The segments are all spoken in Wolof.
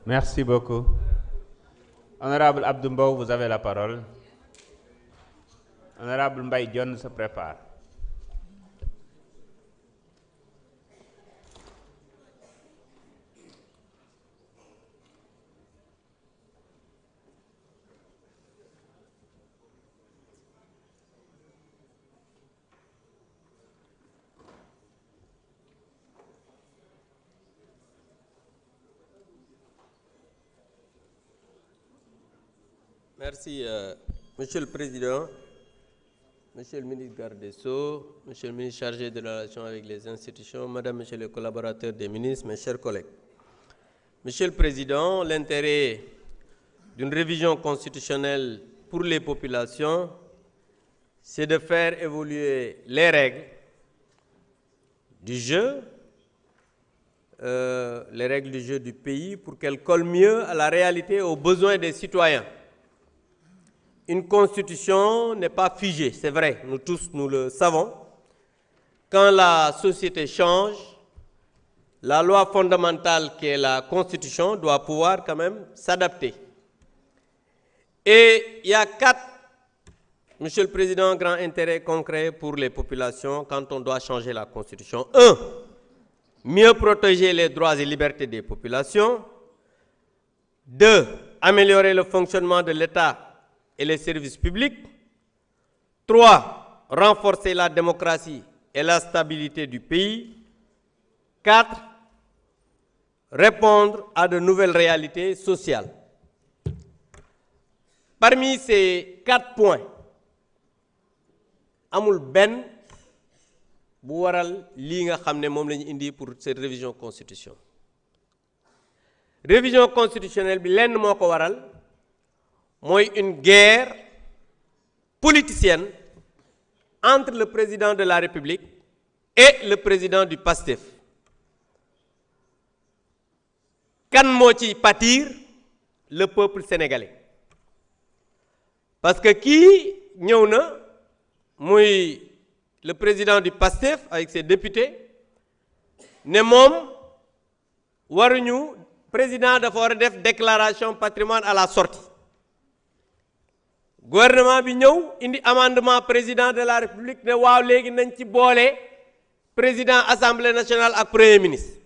Merci beaucoup. Honorable Abdou Mbow, vous avez la parole. Honorable Mbaye Dione se prépare. Merci, Monsieur le Président, Monsieur le ministre garde des Sceaux, Monsieur le ministre chargé de la relation avec les institutions, Madame, Monsieur les collaborateurs des ministres, mes chers collègues. Monsieur le Président, l'intérêt d'une révision constitutionnelle pour les populations, c'est de faire évoluer les règles du jeu, du pays pour qu'elles collent mieux à la réalité et aux besoins des citoyens. Une constitution n'est pas figée, c'est vrai, nous tous nous le savons. Quand la société change, la loi fondamentale qui est la constitution doit pouvoir quand même s'adapter. Et il y a 4, Monsieur le Président, grands intérêts concrets pour les populations quand on doit changer la constitution. 1. Mieux protéger les droits et libertés des populations. 2. Améliorer le fonctionnement de l'État et les services publics. 3. Renforcer la démocratie et la stabilité du pays. 4. Répondre à de nouvelles réalités sociales. Parmi ces 4 points, amul benn bu waral lii nga xam ne moom la ñu indi pour cette révision constitution. Révision constitutionnelle bi lenn moo ko waral mooy une guerre politicienne entre le président de la République et le président du PASTEF. Kan moo ci pâtir? Le peuple sénégalais. Parce que kii ñëw na muy le président du PASTEF avec ses députés ne moom waruñu président dafa war a def déclaration patrimoine à la sortie. Gouvernement bi ñëw indi amendement président de la République ne waaw léegi nañ ci boole président assemblée nationale ak premier ministre.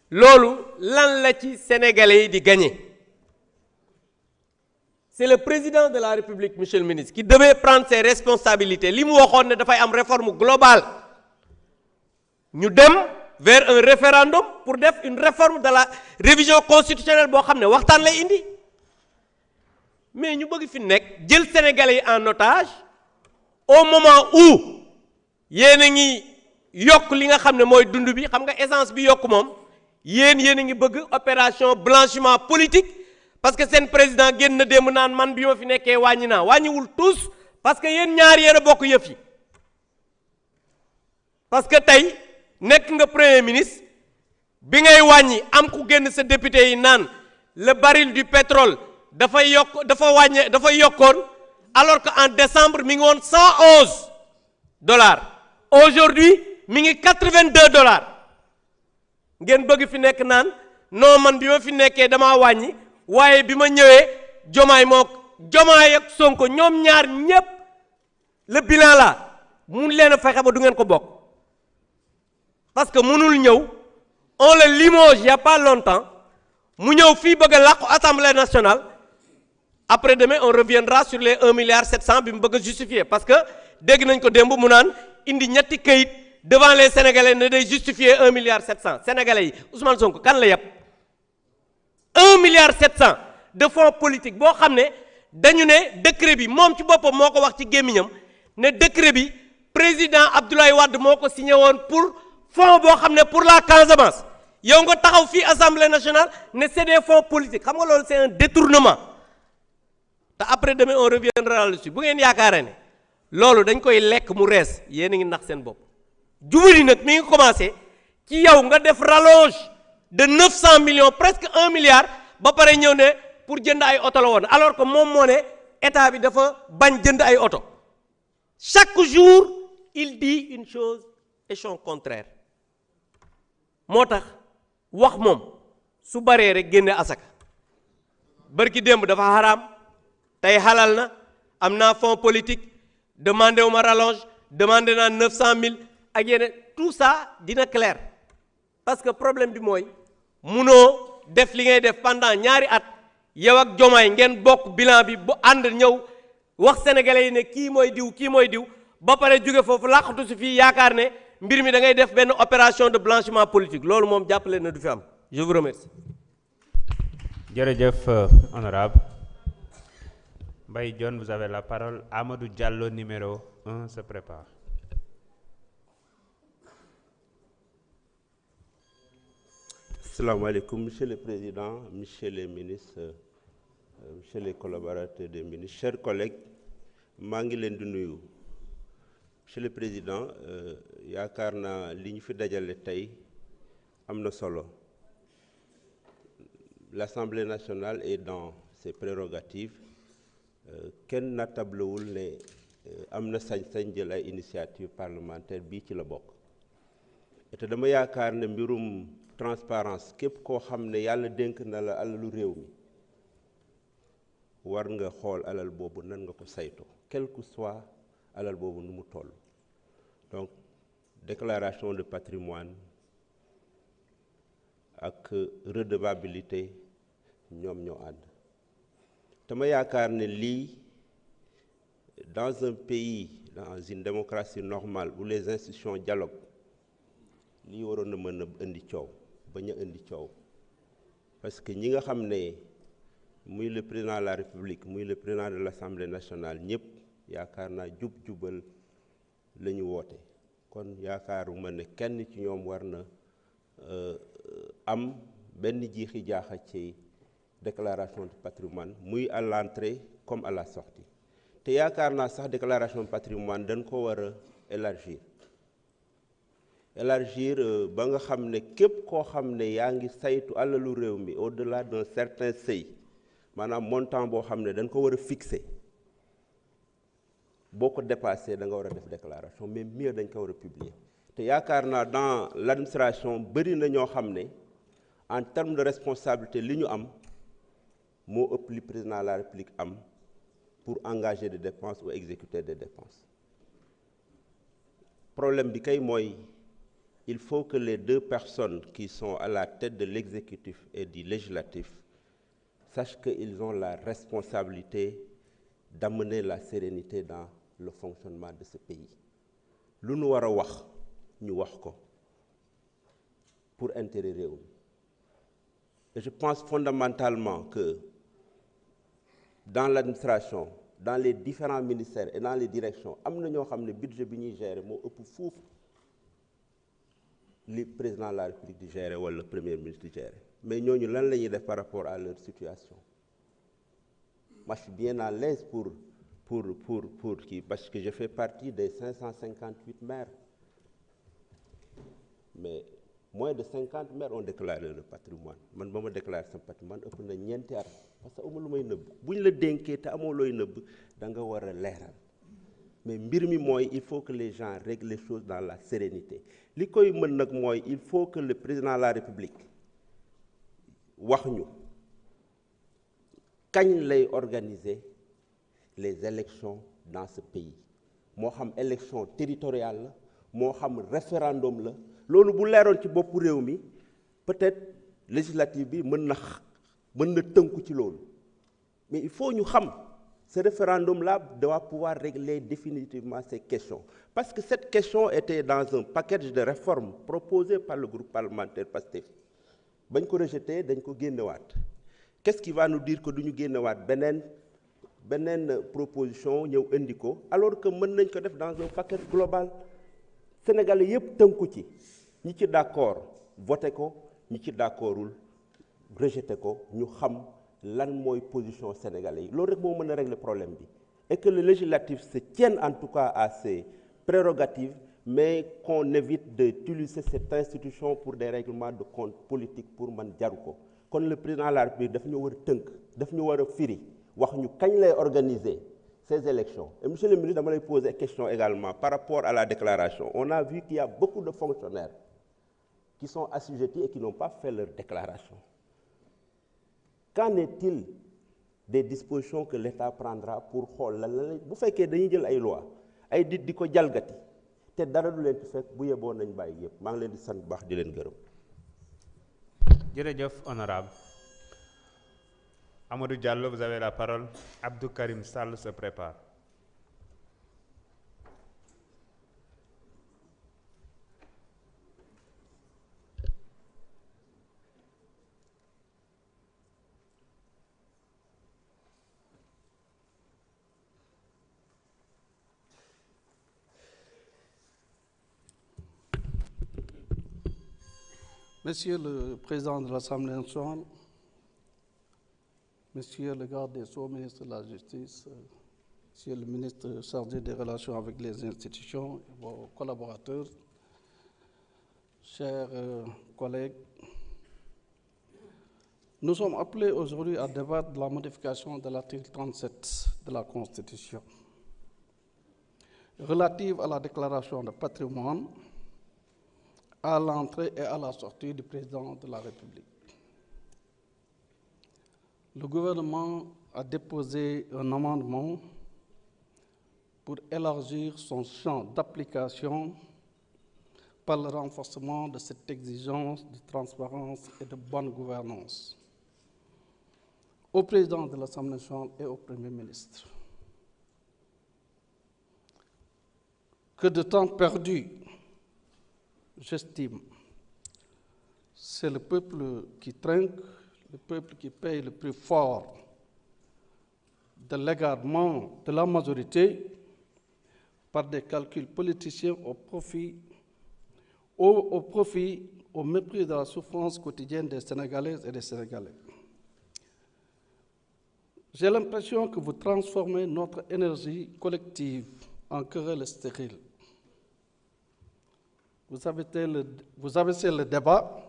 Loolu lan la ci sénégalais yi di gagner? C'est le président de la République, Monsieur le ministre, qui devait prendre ses responsabilités. Li mu waxoon ne dafay am réforme globale. Ñu dem vers un référendum pour def une réforme de la révision constitutionnelle boo xam ne waxtaan lay indi. Mais ñu bëgg fi nekk jël sénégalais yi en otage au moment où yéen a ngi yokk li nga xam ne mooy dund bi, xam nga essence bi yokk moom yéen a ngi bëgg opération blanchiment politique. Parce que seen président génn na démb naan man bi ma fi nekkee wàññi naa wàññiwul tous parce que yéen ñaar yéen a bokk yëf yi. Parce que tey nekk nga premier ministre bi ngay wàññi am ku génn sa député yi naan le baril du pétrole dafa yokkoon alors que en décembre mi ngi woon $111. Aujourd'hui mi ngi $82. Ngeen bëgg fi nekk naan non man bi ma fi nekkee damaa wàññi. Waaye bi ma ñëwee Diomaye ak Sonko ñoom ñaar ñépp le bilan la mun leen a fexe ba du ngeen ko bokk parce que mënul ñëw on le limoge il y a pas longtemps mu ñëw fii bëgg a làqu Assemblée nationale après demain on reviendra sur les 1,7 milliard bi mu bëgg a justifier parce que dégg nañ ko démb mu naan indi ñetti këyit devant les Sénégalais ne day justifier 1,7 milliard Sénégalais yi Ousmane Sonko kan la yàpp 1,7 milliard de fonds politiques boo xam ne dañu ne décret bi moom ci boppam moo ko wax ci gémmiñam ne décret bi président Abdoulaye Wade moo ko signé woon pour fonds boo xam ne pour la Casamance yow nga taxaw fii Assemblée nationale ne c'est des fonds politiques xam nga loolu c'est un détournement te après demain on reviendra là-dessus bu ngeen yaakaaree ne loolu dañ koy lekk mu rees yéen a ngi nax seen bopp jubali nag mi ngi commencé ci yow nga def rallonge de 900 millions presque 1 milliard ba pare ñëw ne pour jënd ay oto la woon alors que moom moo ne état bi dafa bañ jënd ay oto chaque jour il dit une chose et son contraire moo tax wax moom su baree rek génne asaka bërki démb dafa xaraam tey xalal na am naa fonds politique demandé wu ma rallonge demandé naa 900 000 ak yeneen tout ça dina clair parce que problème bi mooy munoo def li ngay def pendant ñaari at yow ak Jomaay ngeen bokk bilan bi bu ànd ñëw wax sénégalais yi ne kii mooy diw ba pare jóge foofu làqatu si fii yaakaar ne mbir mi da ngay def benn opération de blanchiment politique loolu moom jàppale na du fi am je vous remercie. jërëjëf honorable Mbaye Dione, vous avez la parole. Amadou Diallo numéro 1 se prépare. Assalamu alaikum, Monsieur le Président, Monsieur les ministres, Monsieur les collaborateurs des ministres, chers collègues, maa ngi leen di nuyu. Monsieur le Président, yaakaar naa li ñu fi dajale tey am na solo. L'Assemblée nationale est dans ses prérogatives. Kenn natablewul ne am na sañ-sañ jël ay initiative parlementaire bii ci la bokk. te dama yaakaar ne mbirum transparence képp koo xam ne yàlla dénk na la alalu réew mi war nga xool alal boobu nan nga ko saytoo quel que soit alal boobu nu mu toll. Donc déclaration de patrimoine ak redevabilité ñoom ñoo ànd. te ma yaakaar ne lii dans un pays dans une démocratie normale où les institutions dialoguent lii waroon na mën a indi coow bañ a indi coow parce que ñi nga xam ne muy le président de la République muy le président de l'Assemblée nationale ñëpp yaakaar naa jub-jubal la ñu woote kon yaakaaruma ne kenn ci ñoom war na am benn jiixi jaaxa ci déclaration de patrimoine muy à l'entrée comme à la sortie te yaakaar naa sax déclaration de patrimoine dañ ko war a élargir ba nga xam ne képp koo xam ne yaa ngi saytu alalu réew mi au-delà d'un certain seuil maanaam montant boo xam ne dañ ko war a fixer boo ko dépassé da nga war a def déclaration mais mieux dañ ko war a publier te yaakaar naa dans l'administration bëri na ñoo xam ne en termes de responsabilité li ñu am moo ëpp li président de la République am pour engager des dépenses ou exécuter des dépenses. Problème bi kay mooy il faut que les deux personnes qui sont à la tête de l'exécutif et du législatif sachent qu'ils ont la responsabilité d'amener la sérénité dans le fonctionnement de ce pays. Lu nu war a wax ñu wax ko pour intérêt réew mi. Et je pense fondamentalement que dans l'administration, dans les différents ministères et dans les directions, am na ñoo xam ne budget bi ñuy gérer moo ëpp fuuf li président de la République di gérer wala le premier ministre di gérer mais ñooñu lan la ñuy def par rapport à leur situation. Moi je suis bien à l'aise pour kii parce que je fais partie des 558 maires mais moins de 50 maires ont déclaré le patrimoine man ba ma déclaré sama patrimoine ëpp na ñeenti at parce que amul lu may nëbb bu ñu la dénkee te amoo looy nëbb da nga war a leeral mais mbir mi mooy il faut que les gens règlent les choses dans la sérénité li koy mën nag mooy il faut que le président de la République wax ñu kañ lay organiser les élections dans ce pays moo xam élection territoriale la moo xam référendum la loolu bu leeroon ci boppu réew mi peut-être législative bi mën na tënku ci loolu mais il faut ñu xam ce référendum-là doit pouvoir régler définitivement ces questions parce que cette question était dans un package de réformes proposé par le groupe parlementaire PASTEF bañ ko rejeté dañ ko génnewaat qu'est-ce qui va nous dire que duñu génnewaat beneen proposition ñëw indi ko alors que mën nañ ko def dans un package global sénégalais yëpp tënku ci ñi ci d'accord voté ko ñi ci d'accordul rejeté ko ñu xam lan mooy position sénégalais yi loolu rek moo mën a régler problème bi et que le législatif se tienne en tout cas à ses prérogatives mais qu'on évite d'utiliser cette institution pour des règlements de compte politique pour man jaru ko kon le président de la République daf ñu war a tënk daf ñu war a firi wax ñu kañ lay organiser ces élections. Et monsieur le ministre, dama lay poser question également par rapport à la déclaration. On a vu qu'il y a beaucoup de fonctionnaires qui sont assujettis et qui n'ont pas fait leur déclaration. Qu'en est-il des dispositions que l'État prendra pour xool lan la bu fekkee dañuy jël ay loi ay dit di ko jalgati te dara du leen ci fekk bu yeboo nañ bàyyi yëpp maa ngi leen di sant bu baax di leen gërëm. Jërëjëf honorable Amadou Diallo, vous avez la parole. Abdou Karim Sall se prépare. Monsieur le Président de l'Assemblée nationale, Monsieur le garde des Sceaux, ministre de la Justice, Monsieur le ministre chargé des relations avec les institutions, et vos collaborateurs, chers collègues, nous sommes appelés aujourd'hui à débattre de la modification de l'article 37 de la Constitution relative à la déclaration de patrimoine, à l'entrée et à la sortie du président de la République. Le gouvernement a déposé un amendement pour élargir son champ d'application par le renforcement de cette exigence de transparence et de bonne gouvernance au président de l'Assemblée nationale et au Premier ministre. Que de temps perdu, j'estime, c'est le peuple qui trinque, le peuple qui paye le prix fort de l'égarement de la majorité par des calculs politiciens au mépris de la souffrance quotidienne des Sénégalaises et des Sénégalais. J'ai l'impression que vous transformez notre énergie collective en querelle stérile. Vous abaissez le débat,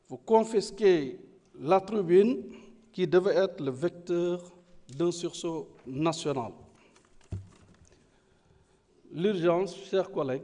vous confisquez la tribune qui devait être le vecteur d'un sursaut national. L'urgence, chers collègues,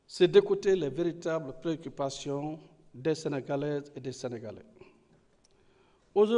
c'est d'écouter les véritables préoccupations des Sénégalaises et des Sénégalais. Aujourd'hui,